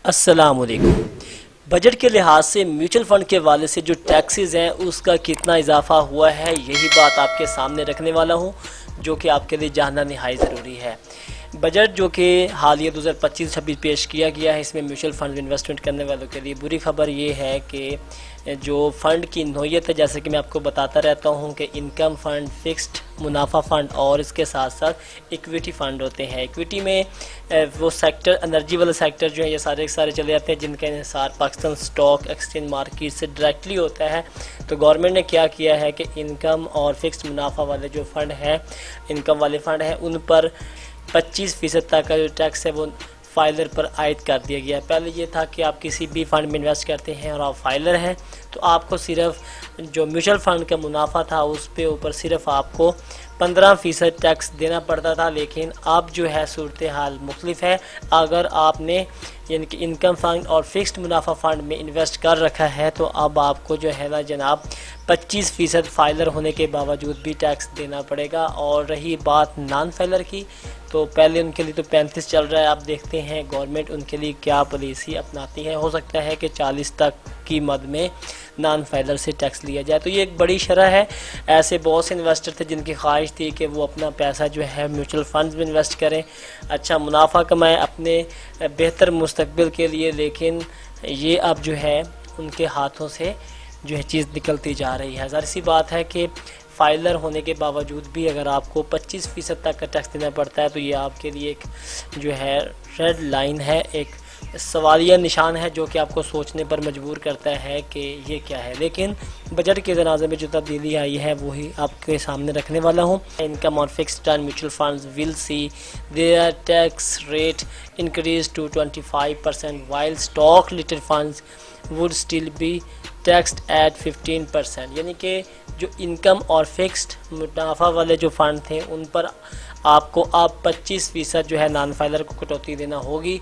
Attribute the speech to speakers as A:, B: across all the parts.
A: अस्सलाम वालेकुम। बजट के लिहाज से म्यूचुअल फ़ंड के वाले से जो टैक्सेस हैं उसका कितना इजाफा हुआ है, यही बात आपके सामने रखने वाला हूं, जो कि आपके लिए जानना नहायत ज़रूरी है। बजट जो कि हालिया 2025-26 पेश किया गया है, इसमें म्यूचुअल फ़ंड में इन्वेस्टमेंट करने वालों के लिए बुरी खबर ये है कि जो फ़ंड की नोयत है, जैसे कि मैं आपको बताता रहता हूँ कि इनकम फ़ंड, फिक्स्ड मुनाफा फ़ंड और इसके साथ साथ इक्विटी फ़ंड होते हैं। इक्विटी में वो सेक्टर, एनर्जी वाला सेक्टर जो है, ये सारे के सारे चले जाते हैं, जिनका इंहिसार पाकिस्तान स्टॉक एक्सचेंज मार्केट से डायरेक्टली होता है। तो गवर्नमेंट ने क्या किया है कि इनकम और फिक्स्ड मुनाफा वाले जो फ़ंड हैं, इनकम वाले फ़ंड हैं, उन पर 25% तक का जो टैक्स है वो फाइलर पर आयद कर दिया गया है। पहले ये था कि आप किसी भी फ़ंड में इन्वेस्ट करते हैं और आप फाइलर हैं तो आपको सिर्फ जो म्यूचुअल फ़ंड का मुनाफा था उस पे ऊपर सिर्फ आपको 15% टैक्स देना पड़ता था। लेकिन अब जो है सूरत हाल मुख्तलिफ है। अगर आपने यानी कि इनकम फ़ंड और फिक्स्ड मुनाफा फ़ंड में इन्वेस्ट कर रखा है तो अब आपको जो है ना जनाब 25% फाइलर होने के बावजूद भी टैक्स देना पड़ेगा। और रही बात नॉन फाइलर की, तो पहले उनके लिए तो 35 चल रहा है। आप देखते हैं गवर्नमेंट उनके लिए क्या पॉलिसी अपनाती है। हो सकता है कि 40 तक की मद में नॉन फाइलर से टैक्स लिया जाए, तो ये एक बड़ी शरह है। ऐसे बहुत से इन्वेस्टर थे जिनकी ख्वाहिश थी कि वो अपना पैसा जो है म्यूचुअल फंड्स में इन्वेस्ट करें, अच्छा मुनाफा कमाएं अपने बेहतर मुस्तकबिल के लिए, लेकिन ये अब जो है उनके हाथों से जो है चीज़ निकलती जा रही है। ज़ाहिर सी बात है कि फाइलर होने के बावजूद भी अगर आपको 25% तक का टैक्स देना पड़ता है तो ये आपके लिए एक जो है रेड लाइन है, एक सवालिया निशान है, जो कि आपको सोचने पर मजबूर करता है कि ये क्या है। लेकिन बजट के तनाज़े में जो तब्दीली आई है वही आपके सामने रखने वाला हूँ। इनकम और fixed term mutual funds will see their tax rate increase to 25% while stock listed funds would still be taxed at 15%। यानी कि जो इनकम और फिक्स्ड मुनाफा वाले जो फ़ंड थे उन पर आपको अब 25% जो है नॉन फाइलर को कटौती देना होगी,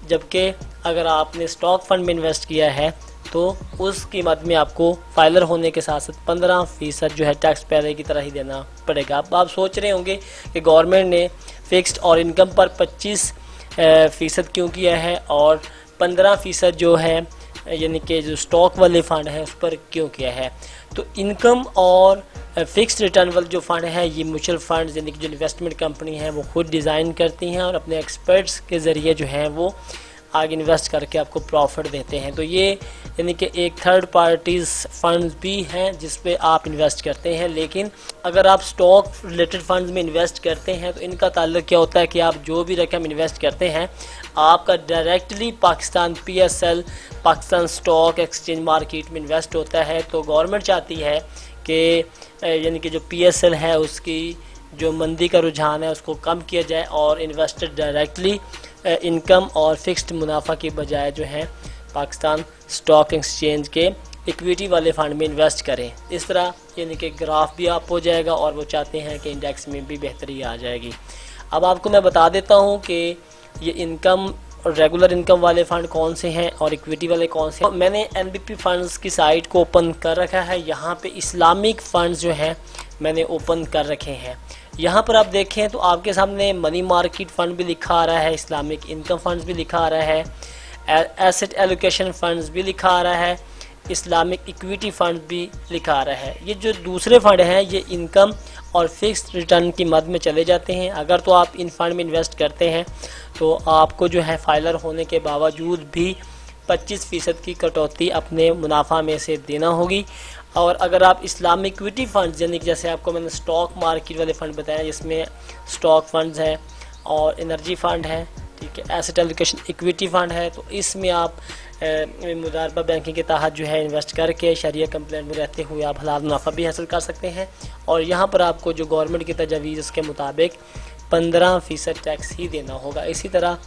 A: जबकि अगर आपने स्टॉक फंड में इन्वेस्ट किया है तो उस कीमत में आपको फाइलर होने के साथ साथ 15% जो है टैक्स पहले की तरह ही देना पड़ेगा। अब आप सोच रहे होंगे कि गवर्नमेंट ने फिक्स्ड और इनकम पर 25% क्यों किया है और 15% जो है यानी कि जो स्टॉक वाले फ़ंड हैं उस पर क्यों किया है। तो इनकम और फिक्स्ड रिटर्न वाले जो फ़ंड है, ये म्यूचुअल फंड्स यानी कि जो इन्वेस्टमेंट कंपनी है वो खुद डिज़ाइन करती हैं और अपने एक्सपर्ट्स के ज़रिए जो है वो आगे इन्वेस्ट करके आपको प्रॉफिट देते हैं। तो ये यानी कि एक थर्ड पार्टीज़ फंड्स भी हैं जिस पे आप इन्वेस्ट करते हैं। लेकिन अगर आप स्टॉक रिलेटेड फंड्स में इन्वेस्ट करते हैं तो इनका ताल्लुक क्या होता है कि आप जो भी रकम इन्वेस्ट करते हैं आपका directly Pakistan PSL Pakistan stock exchange market में इन्वेस्ट होता है। तो गवर्नमेंट चाहती है कि यानी कि जो PSL है उसकी जो मंदी का रुझान है उसको कम किया जाए और इन्वेस्टर डायरेक्टली इनकम और फिक्स्ड मुनाफा की बजाय जो है पाकिस्तान स्टॉक एक्सचेंज के इक्विटी वाले फ़ंड में इन्वेस्ट करें। इस तरह यानी कि ग्राफ भी अप हो जाएगा और वो चाहते हैं कि इंडेक्स में भी बेहतरी आ जाएगी। अब आपको मैं बता देता हूँ कि ये इनकम और रेगुलर इनकम वाले फ़ंड कौन से हैं और इक्विटी वाले कौन से हैं। मैंने NBP फंड्स की साइट को ओपन कर रखा है। यहाँ पे इस्लामिक फ़ंड्स जो हैं मैंने ओपन कर रखे हैं। यहाँ पर आप देखें तो आपके सामने मनी मार्केट फ़ंड भी लिखा आ रहा है, इस्लामिक इनकम फंड्स भी लिखा आ रहा है, एसेट एलोकेशन फंड्स भी लिखा आ रहा है, इस्लामिक इक्विटी फंड भी लिखा आ रहा है। ये जो दूसरे फ़ंड हैं ये इनकम और फिक्स्ड रिटर्न की मद में चले जाते हैं। अगर तो आप इन फंड में इन्वेस्ट करते हैं तो आपको जो है फाइलर होने के बावजूद भी 25% की कटौती अपने मुनाफा में से देना होगी। और अगर आप इस्लामिक इक्विटी फंड्स यानी कि जैसे आपको मैंने स्टॉक मार्केट वाले फ़ंड बताया जिसमें स्टॉक फंड्स हैं और एनर्जी फ़ंड है, ठीक है, एसेट एलोकेशन इक्विटी फ़ंड है, तो इसमें आप मुदारबा बैंकिंग के तहत जो है इन्वेस्ट करके शरिया कंप्लेंट में रहते हुए आप हलाल मुनाफा भी हासिल कर सकते हैं। और यहाँ पर आपको जो गवर्नमेंट की तजवीज़ उसके मुताबिक 15% टैक्स ही देना होगा। इसी तरह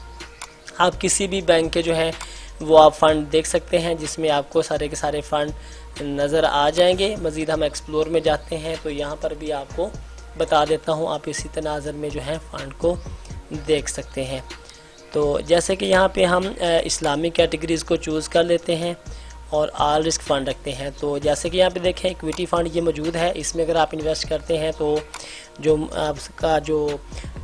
A: आप किसी भी बैंक के जो है वो आप फ़ंड देख सकते हैं जिसमें आपको सारे के सारे फ़ंड नज़र आ जाएंगे। मज़ीद हम एक्सप्लोर में जाते हैं तो यहाँ पर भी आपको बता देता हूँ, आप इसी तनाज़र में जो है फ़ंड को देख सकते हैं। तो जैसे कि यहाँ पे हम इस्लामिक कैटेगरीज़ को चूज़ कर लेते हैं और ऑल रिस्क फ़ंड रखते हैं। तो जैसे कि यहाँ पे देखें इक्विटी फ़ंड ये मौजूद है, इसमें अगर आप इन्वेस्ट करते हैं तो जो आपका जो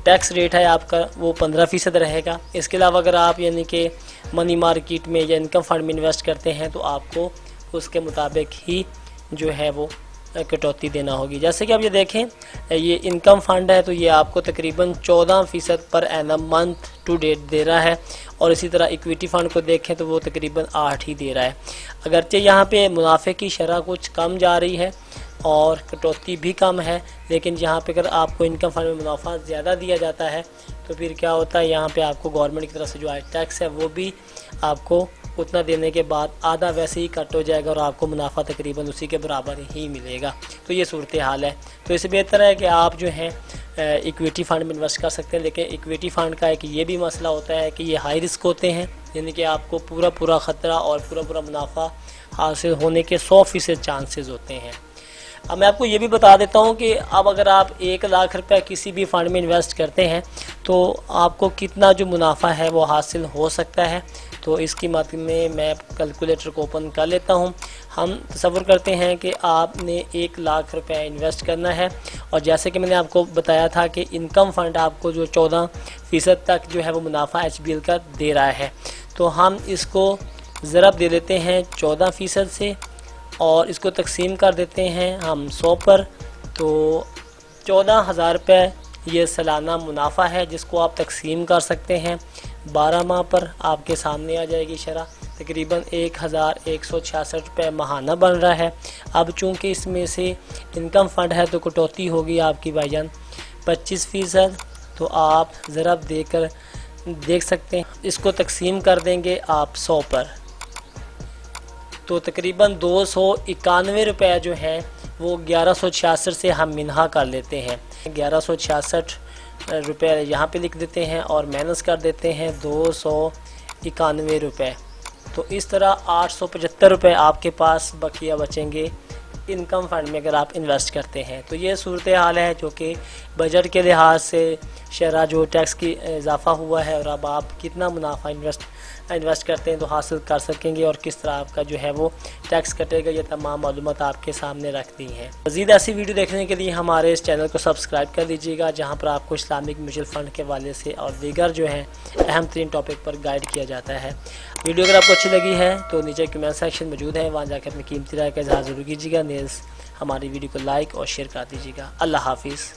A: टैक्स रेट है आपका वो 15% रहेगा। इसके अलावा अगर आप यानी कि मनी मार्केट में या इनकम फंड में इन्वेस्ट करते हैं तो आपको उसके मुताबिक ही जो है वो कटौती देना होगी। जैसे कि आप ये देखें, ये इनकम फंड है तो ये आपको तकरीबन 14% पर एनम मंथ टू डेट दे रहा है, और इसी तरह इक्विटी फ़ंड को देखें तो वो तकरीबन 8 ही दे रहा है। अगरचे यहाँ पे मुनाफे की शरह कुछ कम जा रही है और कटौती भी कम है, लेकिन यहाँ पे अगर आपको इनकम फंड में मुनाफा ज़्यादा दिया जाता है तो फिर क्या होता है, यहाँ पे आपको गवर्नमेंट की तरफ से जो टैक्स है वो भी आपको उतना देने के बाद आधा वैसे ही कट हो जाएगा और आपको मुनाफा तकरीबन उसी के बराबर ही मिलेगा। तो ये सूरत हाल है। तो इससे बेहतर है कि आप जो हैं इक्विटी फ़ंड में इन्वेस्ट कर सकते हैं। लेकिन इक्विटी फ़ंड का एक ये भी मसला होता है कि ये हाई रिस्क होते हैं, यानी कि आपको पूरा ख़तरा और पूरा मुनाफा हासिल होने के 100% चांसेस होते हैं। अब मैं आपको ये भी बता देता हूँ कि अब अगर आप 1 लाख रुपए किसी भी फ़ंड में इन्वेस्ट करते हैं तो आपको कितना जो मुनाफा है वो हासिल हो सकता है। तो इसकी मदद में मैं कैलकुलेटर को ओपन कर लेता हूँ। हम तसव्वुर करते हैं कि आपने 1 लाख रुपए इन्वेस्ट करना है, और जैसे कि मैंने आपको बताया था कि इनकम फ़ंड आपको जो 14% तक जो है वो मुनाफा HBL का दे रहा है। तो हम इसको ज़रब दे देते हैं 14% से और इसको तकसीम कर देते हैं हम 100 पर। तो 14,000 रुपये ये सालाना मुनाफा है जिसको आप तकसीम कर सकते हैं 12 माह पर। आपके सामने आ जाएगी शरह, तकरीबन 1166 रुपये माहाना बन रहा है। अब चूँकि इसमें से इनकम फ़ंड है तो कटौती होगी आपकी भाईजान 25%। तो आप ज़रब देकर देख सकते हैं, इसको तकसीम कर देंगे आप 100 पर तो तकरीबन 291 रुपये जो हैं वो 1166 से हम मिन्हा कर लेते हैं। 1166 रुपये यहाँ पे लिख देते हैं और माइनस कर देते हैं 291 रुपये। तो इस तरह 875 रुपये आपके पास बकिया बचेंगे इनकम फ़ंड में अगर आप इन्वेस्ट करते हैं। तो ये सूरत हाल है जो कि बजट के लिहाज से शरह जो टैक्स की इजाफ़ा हुआ है, और अब आप कितना मुनाफा इन्वेस्ट करते हैं तो हासिल कर सकेंगे और किस तरह आपका जो है वो टैक्स कटेगा, ये तमाम मालूमात आपके सामने रख दी हैं। मज़ीद ऐसी वीडियो देखने के लिए हमारे इस चैनल को सब्सक्राइब कर दीजिएगा, जहाँ पर आपको इस्लामिक म्यूचुअल फ़ंड के हवाले से और दीगर जो है अहम तरीन टॉपिक पर गाइड किया जाता है। वीडियो अगर आपको अच्छी लगी है तो नीचे कमेंट सेक्शन मौजूद है, वहाँ जाकर अपनी कीमती राय का इज़हार ज़रूर कीजिएगा। नेज़ हमारी वीडियो को लाइक और शेयर कर दीजिएगा। अल्लाह हाफिज़।